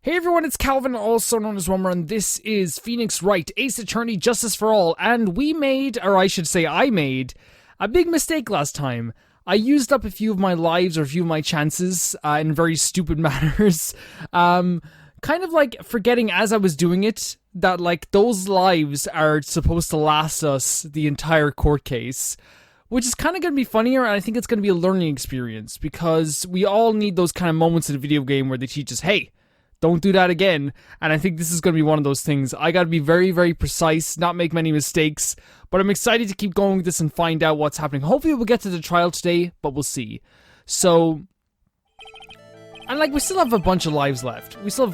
Hey everyone, it's Calvin, also known as Rummer, and this is Phoenix Wright, Ace Attorney, Justice for All, and we made, or I should say I made, a big mistake last time. I used up a few of my lives, or a few of my chances, in very stupid manners. Kind of like forgetting as I was doing it, that like those lives are supposed to last us the entire court case. Which is kind of going to be funnier, and I think it's going to be a learning experience, because we all need those kind of moments in a video game where they teach us, hey, don't do that again. And I think this is going to be one of those things. I got to be very, very precise, not make many mistakes. But I'm excited to keep going with this and find out what's happening. Hopefully we'll get to the trial today, but we'll see. So, and like we still have a bunch of lives left. So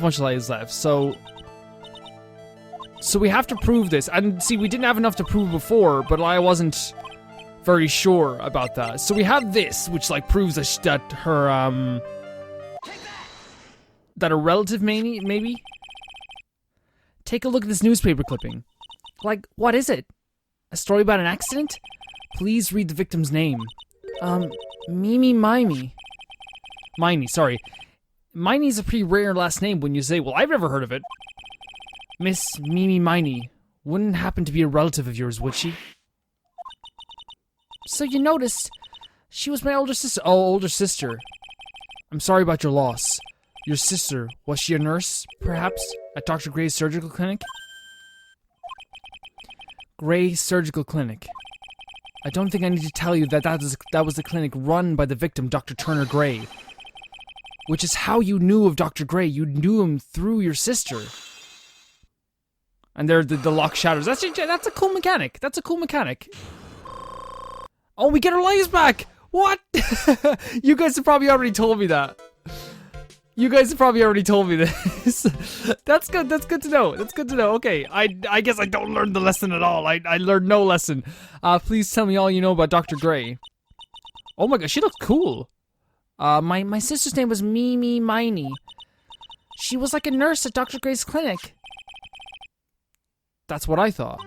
we have to prove this. And see, we didn't have enough to prove before, but I wasn't very sure about that. So we have this, which like proves that her that a relative maybe? Take a look at this newspaper clipping. Like, what is it? A story about an accident? Please read the victim's name. Mimi Mimey. Miney, sorry. Miney's a pretty rare last name when you say, well, I've never heard of it. Miss Mimi Miney wouldn't happen to be a relative of yours, would she? So you noticed, she was my older sister. Oh, older sister. I'm sorry about your loss. Your sister, was she a nurse, perhaps, at Dr. Gray's surgical clinic? Gray Surgical Clinic. I don't think I need to tell you that that was the clinic run by the victim, Dr. Turner Gray. Which is how you knew of Dr. Gray. You knew him through your sister. And there, the lock shatters. That's a cool mechanic. Oh, we get our lives back! What? You guys have probably already told me that. That's good. That's good to know. Okay, I guess I don't learn the lesson at all. I learned no lesson. Please tell me all you know about Dr. Gray. Oh my god, she looks cool. My sister's name was Mimi Miney. She was like a nurse at Dr. Gray's clinic. That's what I thought.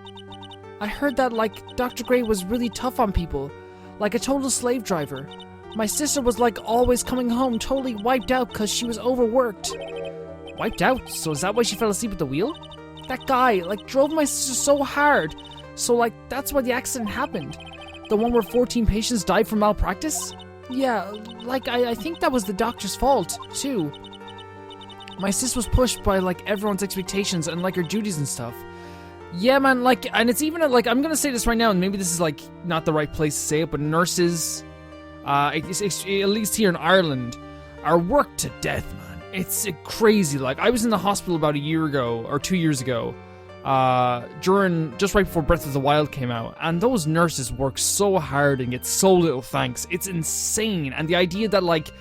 I heard that, like, Dr. Gray was really tough on people. Like a total slave driver. My sister was like always coming home totally wiped out because she was overworked. Wiped out? So is that why she fell asleep at the wheel? That guy, like, drove my sister so hard. So, like, that's why the accident happened. The one where 14 patients died from malpractice? Yeah, like, I think that was the doctor's fault, too. My sis was pushed by, like, everyone's expectations and, like, her duties and stuff. Yeah, man, like, and it's even, like, I'm gonna say this right now, and maybe this is, like, not the right place to say it, but nurses, at least here in Ireland, are worked to death, man. It's crazy. Like, I was in the hospital about a year ago, or 2 years ago, just right before Breath of the Wild came out, and those nurses work so hard and get so little thanks. It's insane. And the idea that, like,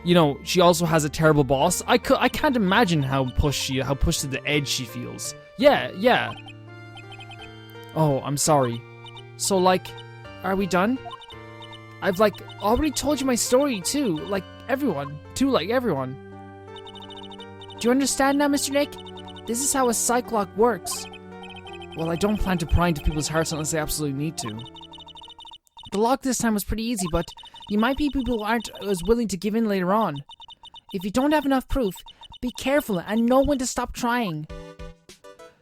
you know, she also has a terrible boss, I can't imagine how pushed to the edge she feels. Yeah. Oh, I'm sorry. So, like, are we done? I've, like, already told you my story, too. Like, everyone. Do you understand now, Mr. Nick? This is how a Psych-lock works. Well, I don't plan to pry into people's hearts unless they absolutely need to. The lock this time was pretty easy, but you might be people who aren't as willing to give in later on. If you don't have enough proof, be careful and know when to stop trying.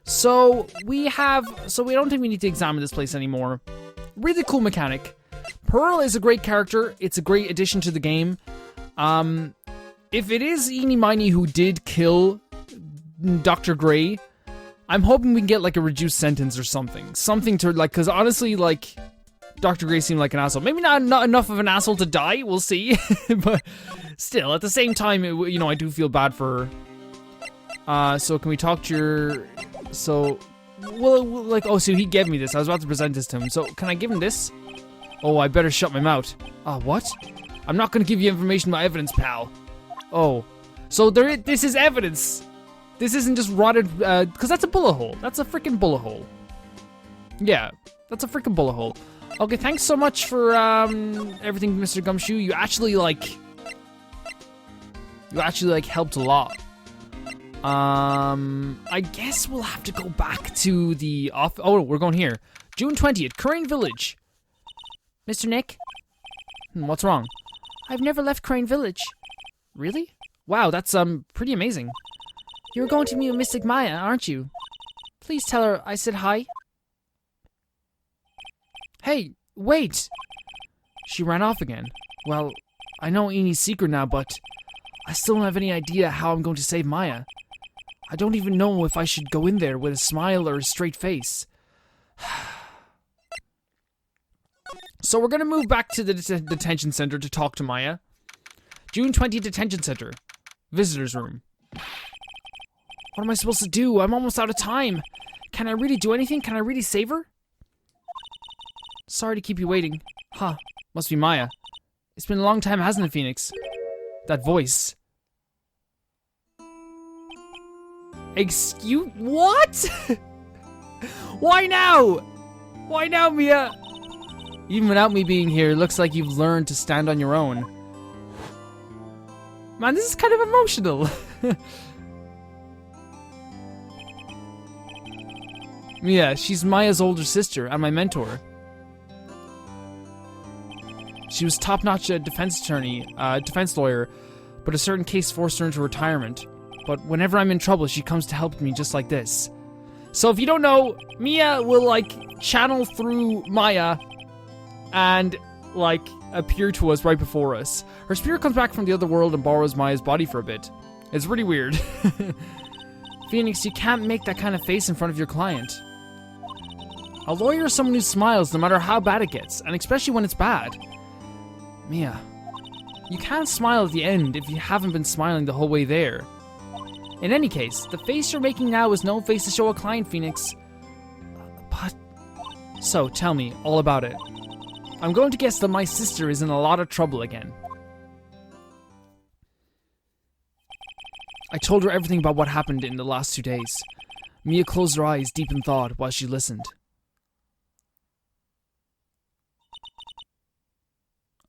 So we don't think we need to examine this place anymore. Really cool mechanic. Pearl is a great character. It's a great addition to the game. If it is Eenie Miney who did kill Dr. Gray, I'm hoping we can get like a reduced sentence or something. Something to like, because honestly, like, Dr. Gray seemed like an asshole. Maybe not enough of an asshole to die, we'll see. But still, at the same time, you know, I do feel bad for her. So can we talk to your... So, well, like, oh, so he gave me this. I was about to present this to him. So, can I give him this? Oh, I better shut my mouth. What? I'm not gonna give you information about evidence, pal. Oh. So, this is evidence. This isn't just rotted, because that's a bullet hole. That's a freaking bullet hole. Yeah, that's a freaking bullet hole. Okay, thanks so much for, everything, Mr. Gumshoe. You actually, like, helped a lot. I guess we'll have to go back to the off. Oh, we're going here. June 20th, Crane Village. Mr. Nick? What's wrong? I've never left Crane Village. Really? Wow, that's, pretty amazing. You're going to meet Mystic Maya, aren't you? Please tell her I said hi. Hey, wait! She ran off again. Well, I know Eni's secret now, but I still don't have any idea how I'm going to save Maya. I don't even know if I should go in there with a smile or a straight face. So we're going to move back to the detention center to talk to Maya. June 20 detention center. Visitor's room. What am I supposed to do? I'm almost out of time. Can I really do anything? Can I really save her? Sorry to keep you waiting. Huh. Must be Maya. It's been a long time, hasn't it, Phoenix? That voice. Excuse... What? Why now? Why now, Mia? Even without me being here, it looks like you've learned to stand on your own. Man, this is kind of emotional. Mia, she's Maya's older sister and my mentor. She was top-notch defense attorney, defense lawyer, but a certain case forced her into retirement. But whenever I'm in trouble, she comes to help me just like this. So if you don't know, Mia will, like, channel through Maya and, like, appear to us right before us. Her spirit comes back from the other world and borrows Maya's body for a bit. It's really weird. Phoenix, you can't make that kind of face in front of your client. A lawyer is someone who smiles no matter how bad it gets, and especially when it's bad. Mia, you can't smile at the end if you haven't been smiling the whole way there. In any case, the face you're making now is no face to show a client, Phoenix. But... So, tell me all about it. I'm going to guess that my sister is in a lot of trouble again. I told her everything about what happened in the last 2 days. Mia closed her eyes deep in thought while she listened.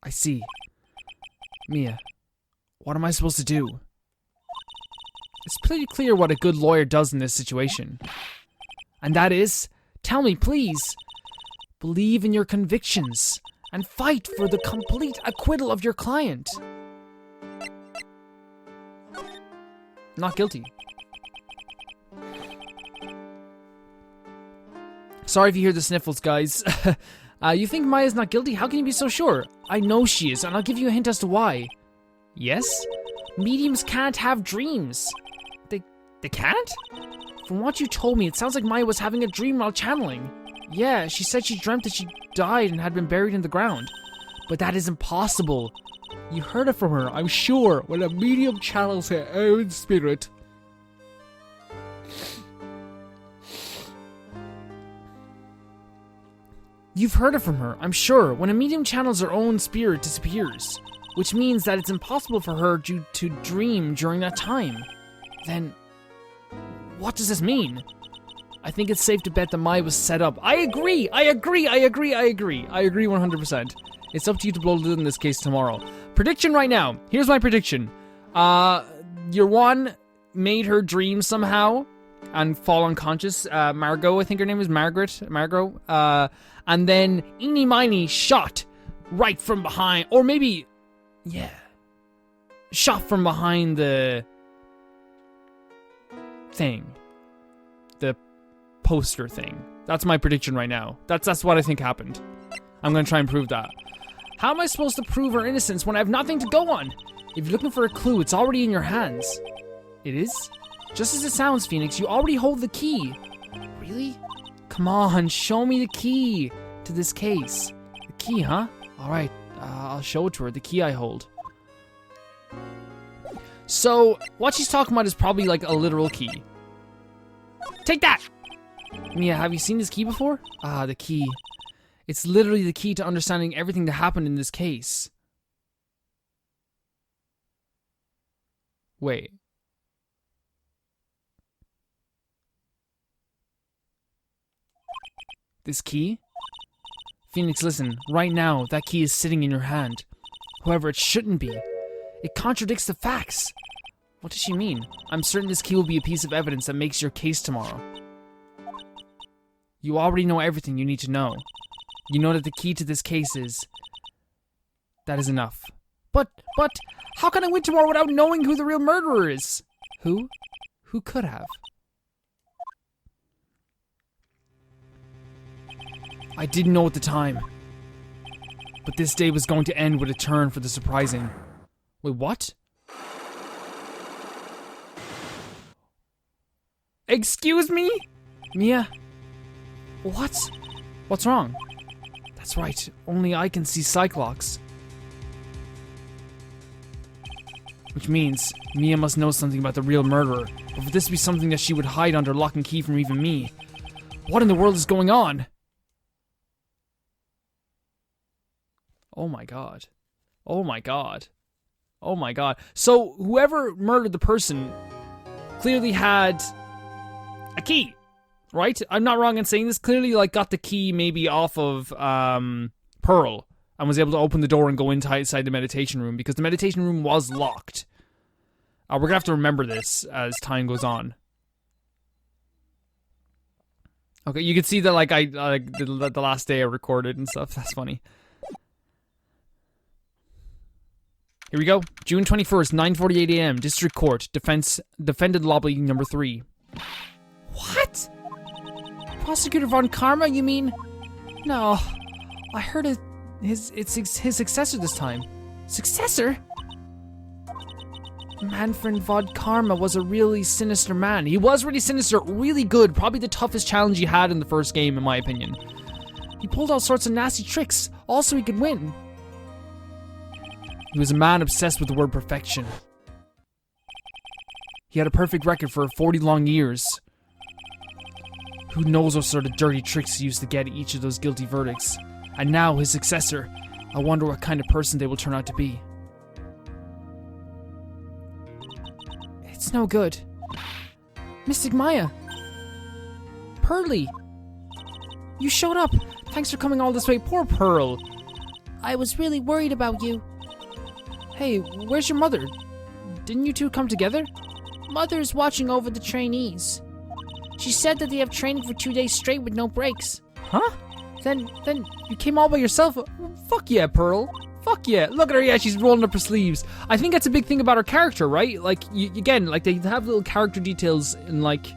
I see. Mia, what am I supposed to do? It's pretty clear what a good lawyer does in this situation. And that is, tell me, please, believe in your convictions and fight for the complete acquittal of your client. Not guilty. Sorry if you hear the sniffles, guys. You think Maya's not guilty? How can you be so sure? I know she is, and I'll give you a hint as to why. Yes? Mediums can't have dreams. They can't? From what you told me, it sounds like Maya was having a dream while channeling. Yeah, she said she dreamt that she died and had been buried in the ground. But that is impossible. You heard it from her, I'm sure, when a medium channels her own spirit. You've heard it from her, I'm sure, when a medium channels her own spirit disappears. Which means that it's impossible for her to dream during that time. Then, what does this mean? I think it's safe to bet that Maya was set up. I agree 100%. It's up to you to blow it in this case tomorrow. Prediction right now. Here's my prediction. Your one made her dream somehow and fall unconscious. Margot, I think her name is Margot. And then Eenie Miney shot right from behind. Or maybe, yeah, shot from behind the thing. The poster thing. That's my prediction right now. That's what I think happened. I'm gonna try and prove that. How am I supposed to prove her innocence when I have nothing to go on? If you're looking for a clue, it's already in your hands. It is? Just as it sounds, Phoenix, you already hold the key. Really? Come on, show me the key to this case. The key, huh? Alright, I'll show it to her. The key I hold. So, what she's talking about is probably like a literal key. Take that! Mia, have you seen this key before? Ah, the key. It's literally the key to understanding everything that happened in this case. Wait. This key? Phoenix, listen. Right now, that key is sitting in your hand. However, it shouldn't be. It contradicts the facts. What does she mean? I'm certain this key will be a piece of evidence that makes your case tomorrow. You already know everything you need to know. You know that the key to this case is... That is enough. But, how can I win tomorrow without knowing who the real murderer is? Who? Who could have? I didn't know at the time. But this day was going to end with a turn for the surprising. Wait, what? Excuse me? Mia? What? What's wrong? That's right, only I can see Psych-locks. Which means Mia must know something about the real murderer, but for this to be something that she would hide under lock and key from even me. What in the world is going on? Oh my god. Oh my god. Oh my god. So, whoever murdered the person clearly had a key, right? I'm not wrong in saying this. Clearly, like, got the key maybe off of Pearl and was able to open the door and go inside the meditation room because the meditation room was locked. We're gonna have to remember this as time goes on. Okay, you can see that, like, the last day I recorded and stuff. That's funny. Here we go. June 21st, 9:48 a.m. District Court. Defendant lobby number 3. What? Prosecutor Von Karma, you mean? No. I heard it's his successor this time. Successor? Manfred Von Karma was a really sinister man. He was really sinister, really good. Probably the toughest challenge he had in the first game, in my opinion. He pulled all sorts of nasty tricks, all so he could win. He was a man obsessed with the word perfection. He had a perfect record for 40 long years. Who knows what sort of dirty tricks he used to get each of those guilty verdicts. And now, his successor, I wonder what kind of person they will turn out to be. It's no good. Mystic Maya! Pearly! You showed up! Thanks for coming all this way, poor Pearl! I was really worried about you. Hey, where's your mother? Didn't you two come together? Mother's watching over the trainees. She said that they have training for 2 days straight with no breaks. Huh? Then you came all by yourself? Fuck yeah, Pearl. Fuck yeah. Look at her, yeah, she's rolling up her sleeves. I think that's a big thing about her character, right? Like, again, like, they have little character details in, like,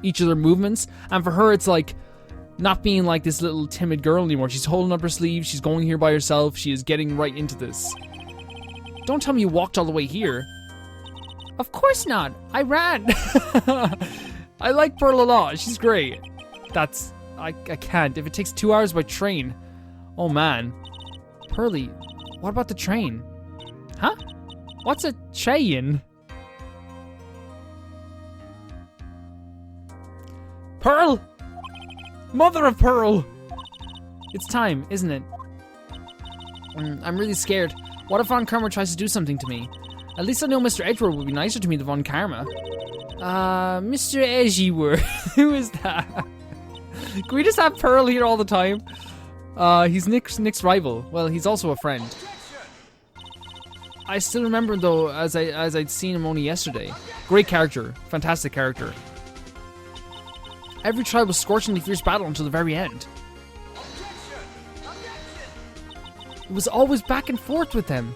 each of their movements. And for her, it's like, not being like this little timid girl anymore. She's holding up her sleeves, she's going here by herself, she is getting right into this. Don't tell me you walked all the way here. Of course not. I ran. I like Pearl a lot. She's great. I can't. If it takes 2 hours by train. Oh man. Pearly, what about the train? Huh? What's a train? Pearl! Mother of Pearl! It's time, isn't it? I'm really scared. What if Von Karma tries to do something to me? At least I know Mr. Edgeworth would be nicer to me than Von Karma. Mr. Edgeworth. Who is that? Can we just have Pearl here all the time? He's Nick's rival. Well, he's also a friend. I still remember though, as I'd seen him only yesterday. Great character. Fantastic character. Every trial was scorchingly fierce battle until the very end. It was always back and forth with them.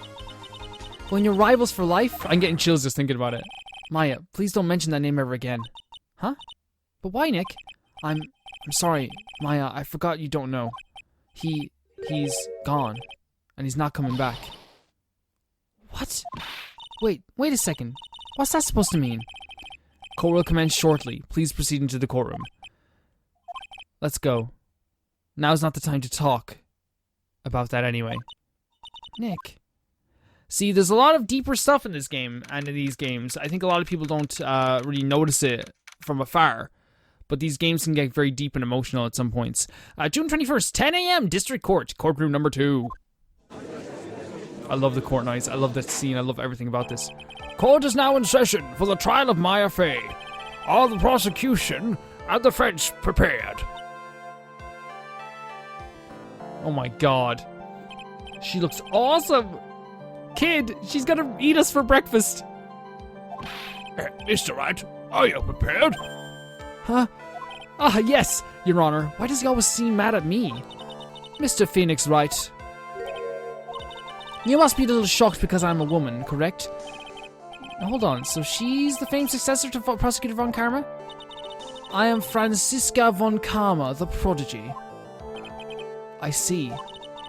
When you're rivals for life, I'm getting chills just thinking about it. Maya, please don't mention that name ever again. Huh? But why, Nick? I'm sorry, Maya, I forgot you don't know. He's gone. And he's not coming back. What? Wait a second. What's that supposed to mean? Court will commence shortly. Please proceed into the courtroom. Let's go. Now's not the time to talk about that anyway. Nick. See, there's a lot of deeper stuff in this game and in these games. I think a lot of people don't really notice it from afar. But these games can get very deep and emotional at some points. June 21st, 10 a.m. District Court. Courtroom number 2. I love the court nights. I love that scene. I love everything about this. Court is now in session for the trial of Maya Fey. All the prosecution and defense prepared. Oh my god. She looks awesome. Kid, she's gonna eat us for breakfast. Mr. Wright, are you prepared? Huh? Ah, yes, Your Honor. Why does he always seem mad at me? Mr. Phoenix Wright. You must be a little shocked because I'm a woman, correct? Now, hold on. So she's the famed successor to Prosecutor Von Karma? I am Franziska Von Karma, the prodigy. I see.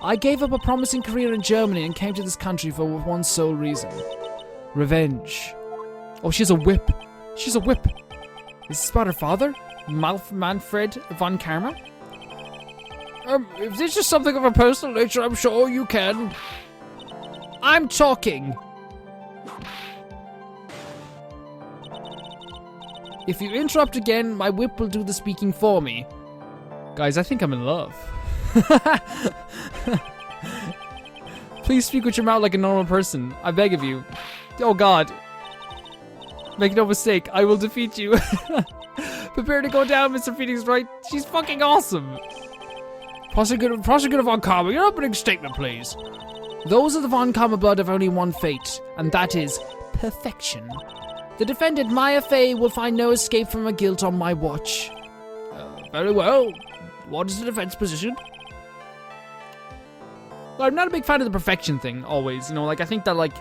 I gave up a promising career in Germany and came to this country for one sole reason. Revenge. Oh, she has a whip. She's a whip. Is this about her father? Manfred Von Karma? If this is something of a personal nature, I'm sure you can. I'm talking. If you interrupt again, my whip will do the speaking for me. Guys, I think I'm in love. Please speak with your mouth like a normal person. I beg of you. Oh God. Make no mistake, I will defeat you. Prepare to go down, Mr. Phoenix Wright. She's fucking awesome. Prosecutor Von Karma, your opening statement, please. Those of the Von Karma blood have only one fate, and that is perfection. The defendant, Maya Fey, will find no escape from her guilt on my watch. Very well. What is the defense position? I'm not a big fan of the perfection thing, always. You know, like, I think that, like,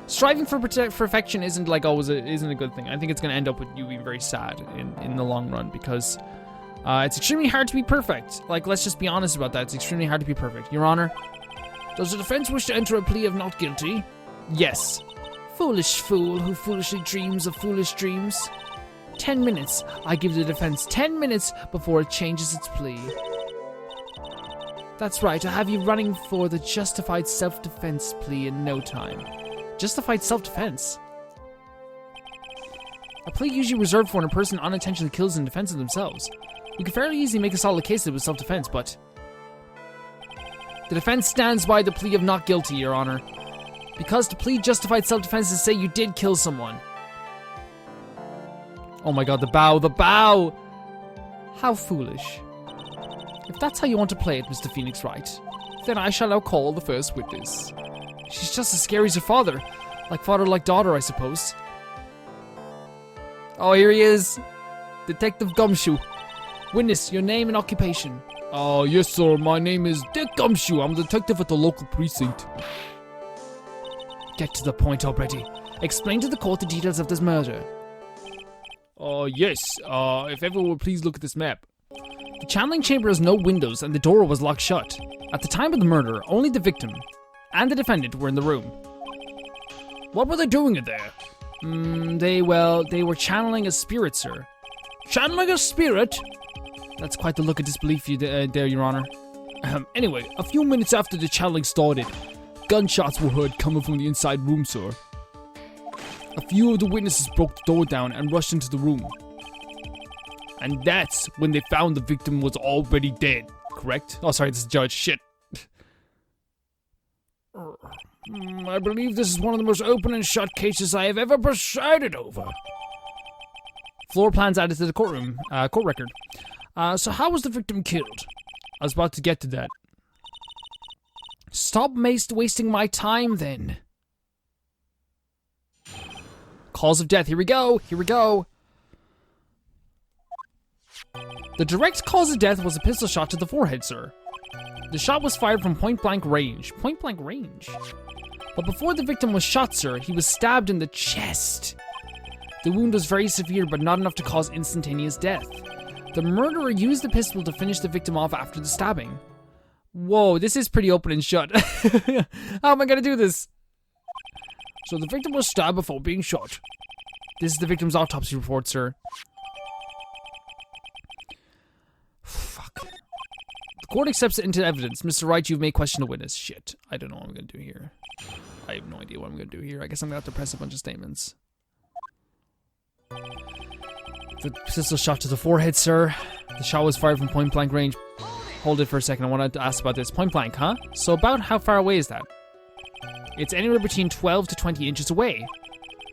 striving for perfection isn't, like, always isn't a good thing. I think it's going to end up with you being very sad in the long run, because it's extremely hard to be perfect. Like, let's just be honest about that. It's extremely hard to be perfect. Your Honor? Does the defense wish to enter a plea of not guilty? Yes. Foolish fool who foolishly dreams of foolish dreams. 10 minutes. I give the defense 10 minutes before it changes its plea. That's right, I have you running for the justified self-defense plea in no time. Justified self-defense? A plea usually reserved for when a person unintentionally kills in defense of themselves. We could fairly easily make a solid case that it was self-defense, but... The defense stands by the plea of not guilty, Your Honor. Because to plead justified self-defense is to say you did kill someone. Oh my God, the bow, the bow! How foolish. If that's how you want to play it, Mr. Phoenix Wright, then I shall now call the first witness. She's just as scary as her father. Like father, like daughter, I suppose. Oh, here he is. Detective Gumshoe. Witness, your name and occupation. Yes, sir. My name is Dick Gumshoe. I'm a detective at the local precinct. Get to the point already. Explain to the court the details of this murder. Yes. If everyone would please look at this map. The channeling chamber has no windows and the door was locked shut. At the time of the murder, only the victim and the defendant were in the room. What were they doing in there? They were channeling a spirit, sir. Channeling a spirit? That's quite the look of disbelief there, Your Honor. Anyway, a few minutes after the channeling started, gunshots were heard coming from the inside room, sir. A few of the witnesses broke the door down and rushed into the room. And that's when they found the victim was already dead, correct? Oh, sorry, this is the judge. Shit. I believe this is one of the most open and shut cases I have ever presided over. Floor plans added to the courtroom, court record. So how was the victim killed? I was about to get to that. Stop wasting my time, then. Cause of death. Here we go. Here we go. The direct cause of death was a pistol shot to the forehead, sir. The shot was fired from point-blank range. Point-blank range? But before the victim was shot, sir, he was stabbed in the chest. The wound was very severe, but not enough to cause instantaneous death. The murderer used the pistol to finish the victim off after the stabbing. Whoa, this is pretty open and shut. How am I gonna do this? So the victim was stabbed before being shot. This is the victim's autopsy report, sir. Fuck. The court accepts it into evidence. Mr. Wright, you've made question the witness. Shit. I don't know what I'm gonna do here. I have no idea what I'm gonna do here. I guess I'm gonna have to press a bunch of statements. The pistol shot to the forehead, sir. The shot was fired from point-blank range. Hold it for a second. I wanted to ask about this. Point-blank, huh? So about how far away is that? It's anywhere between 12 to 20 inches away.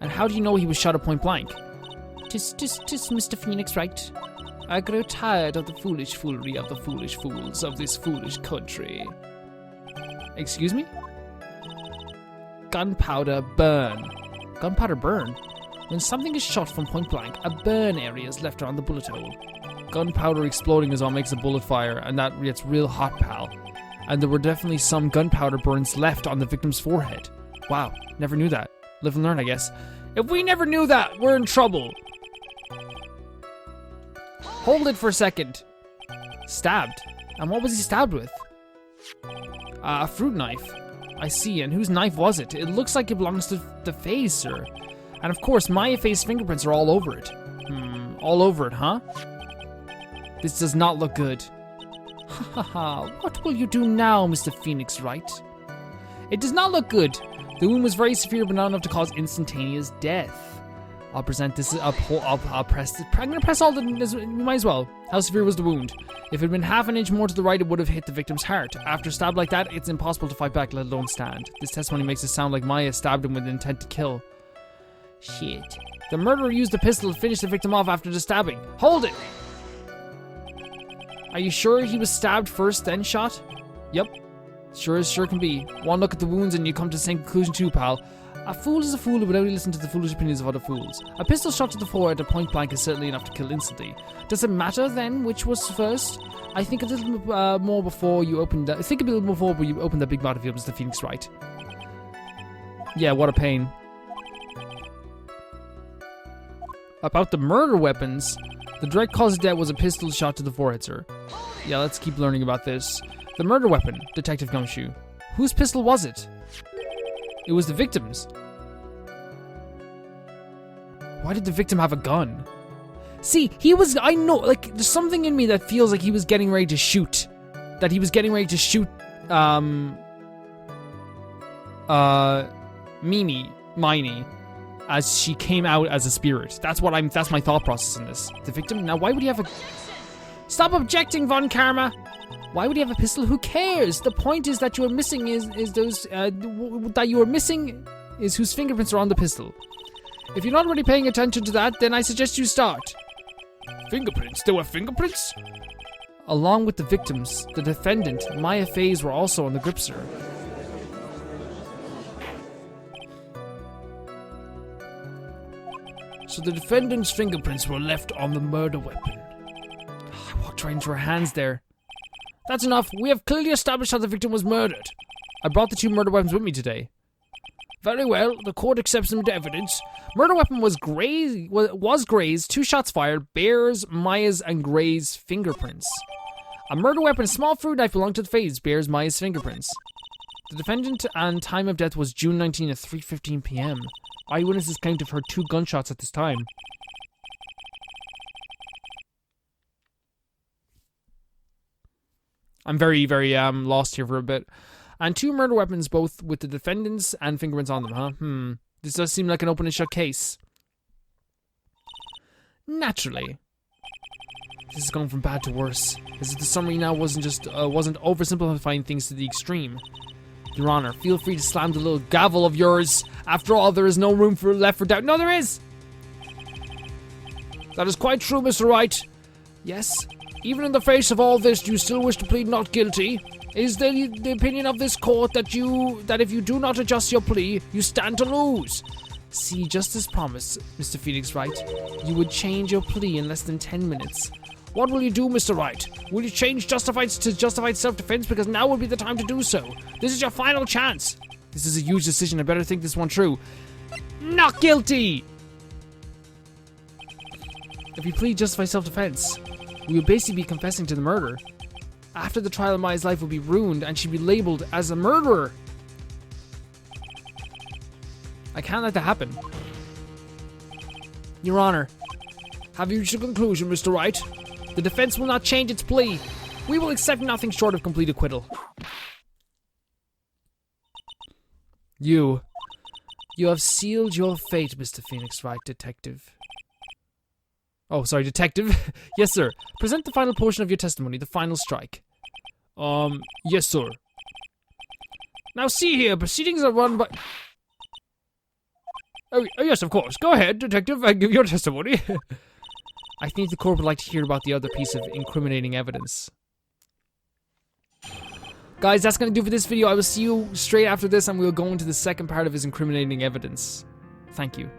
And how do you know he was shot at point-blank? Tis, Mr. Phoenix Wright. I grow tired of the foolish foolery of the foolish fools of this foolish country. Excuse me? Gunpowder burn. Gunpowder burn? When something is shot from point blank, a burn area is left around the bullet hole. Gunpowder exploding is what makes a bullet fire, and that gets real hot, pal. And there were definitely some gunpowder burns left on the victim's forehead. Wow, never knew that. Live and learn, I guess. If we never knew that, we're in trouble. Hold it for a second. Stabbed. And what was he stabbed with? A fruit knife. I see, and whose knife was it? It looks like it belongs to the face, sir. And of course, Maya Faye's fingerprints are all over it. All over it, huh? This does not look good. Ha ha ha, what will you do now, Mr. Phoenix Wright? It does not look good. The wound was very severe, but not enough to cause instantaneous death. I'll present this, I'll press it. I'm gonna press all the, you might as well. How severe was the wound? If it had been half an inch more to the right, it would have hit the victim's heart. After a stab like that, it's impossible to fight back, let alone stand. This testimony makes it sound like Maya stabbed him with intent to kill. Shit. The murderer used the pistol to finish the victim off after the stabbing. Hold it! Are you sure he was stabbed first, then shot? Yep. Sure as sure can be. One look at the wounds and you come to the same conclusion too, pal. A fool is a fool who would only listen to the foolish opinions of other fools. A pistol shot to the forehead at point blank is certainly enough to kill instantly. Does it matter then which was first? I think a little more before you opened that. Think a little before you opened that big battlefield, Mr. Phoenix Wright. Yeah, what a pain. About the murder weapons, the direct cause of death was a pistol shot to the forehead, sir. Yeah, let's keep learning about this. The murder weapon, Detective Gumshoe. Whose pistol was it? It was the victim's. Why did the victim have a gun? See, he was, I know, like, there's something in me that feels like he was getting ready to shoot. That he was getting ready to shoot, Miney, as she came out as a spirit. That's my thought process in this. The victim? Now, why would he have a... Stop objecting, Von Karma! Why would he have a pistol? Who cares? The point is that you are missing is those, that you are missing is whose fingerprints are on the pistol. If you're not really paying attention to that, then I suggest you start. Fingerprints? There were fingerprints? Along with the victims, the defendant, Maya Faye's, were also on the grip, sir. So the defendant's fingerprints were left on the murder weapon. I walked right into her hands there. That's enough. We have clearly established how the victim was murdered. I brought the two murder weapons with me today. Very well. The court accepts them into evidence. Murder weapon was Gray's. 2 shots fired. Bears, Maya's, and Gray's fingerprints. A murder weapon, a small fruit knife, belonged to the Faye's. Bears, Maya's fingerprints. The defendant and time of death was June 19 at 3:15 p.m. Eyewitnesses claimed to have heard 2 gunshots at this time. I'm very, very lost here for a bit. And 2 murder weapons, both with the defendants and fingerprints on them, huh? This does seem like an open and shut case. Naturally. This is going from bad to worse. As if the summary now wasn't oversimplifying things to the extreme. Your Honor, feel free to slam the little gavel of yours. After all, there is no room left for doubt. No, there is! That is quite true, Mr. Wright. Yes? Even in the face of all this, do you still wish to plead not guilty? Is the opinion of this court that if you do not adjust your plea, you stand to lose? See, just as promised, Mr. Phoenix Wright, you would change your plea in less than 10 minutes. What will you do, Mr. Wright? Will you change justified to justified self-defense? Because now would be the time to do so. This is your final chance. This is a huge decision. I better think this one through. Not guilty! If you plead justified self-defense, we would basically be confessing to the murder. After the trial, Maya's life would be ruined and she'd be labeled as a murderer. I can't let that happen. Your Honor, have you reached a conclusion, Mr. Wright? The defense will not change its plea. We will accept nothing short of complete acquittal. You have sealed your fate, Mr. Phoenix Wright, detective. Oh, sorry, detective. Yes, sir. Present the final portion of your testimony, the final strike. Yes, sir. Now see here, proceedings are run by... Oh, yes, of course. Go ahead, detective, and give your testimony. I think the court would like to hear about the other piece of incriminating evidence. Guys, that's going to do for this video. I will see you straight after this, and we'll go into the second part of his incriminating evidence. Thank you.